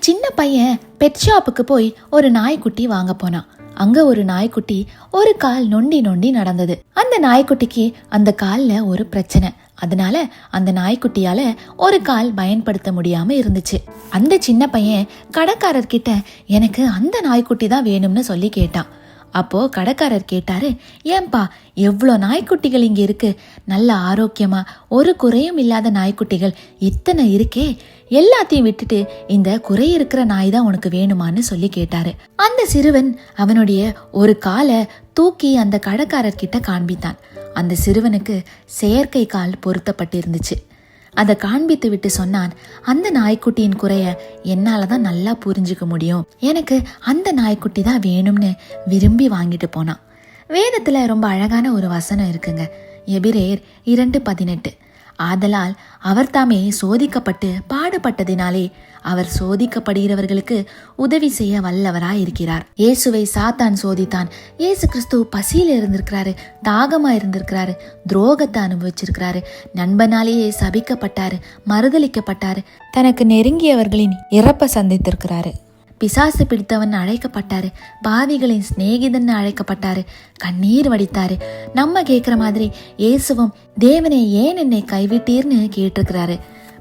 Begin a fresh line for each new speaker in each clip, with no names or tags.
சின்ன பையன் பெட் ஷாப்புக்கு போய் ஒரு நாய்க்குட்டி வாங்க போனான். அங்க ஒரு நாய்க்குட்டி ஒரு கால் நொண்டி நொண்டி நடந்தது. அந்த நாய்க்குட்டிக்கு அந்த கால்ல ஒரு பிரச்சனை. அதனால அந்த நாய்க்குட்டியால ஒரு கால் பயன்படுத்த முடியாம இருந்துச்சு. அந்த சின்ன பையன் கடைக்காரர்கிட்ட எனக்கு அந்த நாய்க்குட்டி தான் வேணும்னு சொல்லி கேட்டான். அப்போ கடைக்காரர் கேட்டாரு, ஏன்பா எவ்வளோ நாய்க்குட்டிகள் இங்க இருக்கு, நல்ல ஆரோக்கியமா ஒரு குறையும் இல்லாத நாய்க்குட்டிகள் இத்தனை இருக்கே, எல்லாத்தையும் விட்டுட்டு இந்த குறை இருக்கிற நாய் தான் உனக்கு வேணுமான்னு சொல்லி கேட்டாரு. அந்த சிறுவன் அவனுடைய ஒரு காலை தூக்கி அந்த கடைக்காரர்கிட்ட காண்பித்தான். அந்த சிறுவனுக்கு செயற்கை கால் பொருத்தப்பட்டிருந்துச்சு. அதை காண்பித்து விட்டு சொன்னான், அந்த நாய்க்குட்டியின் குறைய என்னாலதான் நல்லா புரிஞ்சுக்க முடியும், எனக்கு அந்த நாய்க்குட்டி தான் வேணும்னு விரும்பி வாங்கிட்டு போனான். வேதத்துல ரொம்ப அழகான ஒரு வசனம் இருக்குங்க. எபிரேயர் 2:18. ஆதலால் அவர் தாமே சோதிக்கப்பட்டு பாடுபட்டதினாலே அவர் சோதிக்கப்படுகிறவர்களுக்கு உதவி செய்ய வல்லவராய் இருக்கிறார். இயேசுவை சாத்தான் சோதித்தான். இயேசு கிறிஸ்து பசியில இருந்திருக்கிறாரு, தாகமா இருந்திருக்கிறாரு, துரோகத்தை அனுபவிச்சிருக்கிறாரு, நண்பனாலேயே சபிக்கப்பட்டாரு, மறுதலிக்கப்பட்டாரு, தனக்கு நெருங்கியவர்களின் இறப்பை சந்தித்திருக்கிறாரு, பிசாசு பிடித்தவன் அழைக்கப்பட்டாரு, பாவிகளின் சிநேகிதன் அழைக்கப்பட்டாரு, கண்ணீர் வடித்தாரு. நம்ம கேட்கிற மாதிரி இயேசுவும் தேவனே ஏன் என்னை கைவிட்டீர்னு கேட்டிருக்கிறாரு.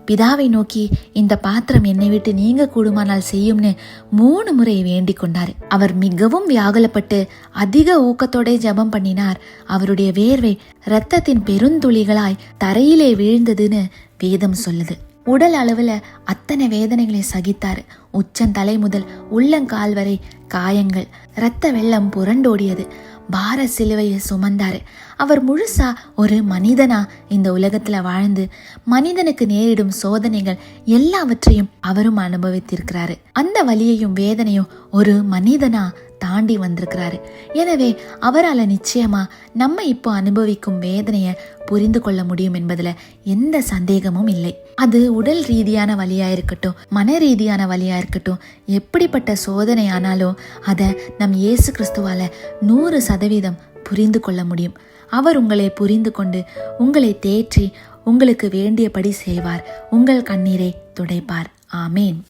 பிதாவை நோக்கி இந்த பாத்திரம் என்னை விட்டு நீங்க கூடுமானால் செய்யும்னு 3 முறை வேண்டிக் கொண்டாரு. அவர் மிகவும் வியாகுலப்பட்டு அதிக ஊக்கத்தோட ஜெபம் பண்ணினார். அவருடைய வேர்வை இரத்தத்தின் பெருந்துளிகளாய் தரையிலே வீழ்ந்ததுன்னு வேதம் சொல்லுது. உடல் அளவுல அத்தனை வேதனைகளை சகித்தாரு. உச்சந்தலை முதல் உள்ளங்கால் வரை காயங்கள், இரத்த வெள்ளம் புரண்டோடியது. பார சிலுவையை சுமந்தாரு. அவர் முழுசா ஒரு மனிதனா இந்த உலகத்துல வாழ்ந்து மனிதனுக்கு நேரிடும் சோதனைகள் எல்லாவற்றையும் அவரும் அனுபவித்திருக்கிறாரு. அந்த வலியையும் வேதனையும் ஒரு மனிதனா தாண்டி வந்திருக்கிறாரு. எனவே அவரால் நிச்சயமா நம்ம இப்போ அனுபவிக்கும் வேதனைய புரிந்து கொள்ள முடியும் என்பதுல எந்த சந்தேகமும் இல்லை. அது உடல் ரீதியான வலியா இருக்கட்டும், மன ரீதியான வலியா இருக்கட்டும், எப்படிப்பட்ட சோதனை ஆனாலும் அதை நம் இயேசு கிறிஸ்துவால 100% புரிந்து கொள்ள முடியும். அவர் உங்களை புரிந்து கொண்டு உங்களை தேற்றி உங்களுக்கு வேண்டியபடி செய்வார். உங்கள் கண்ணீரை துடைப்பார். ஆமேன்.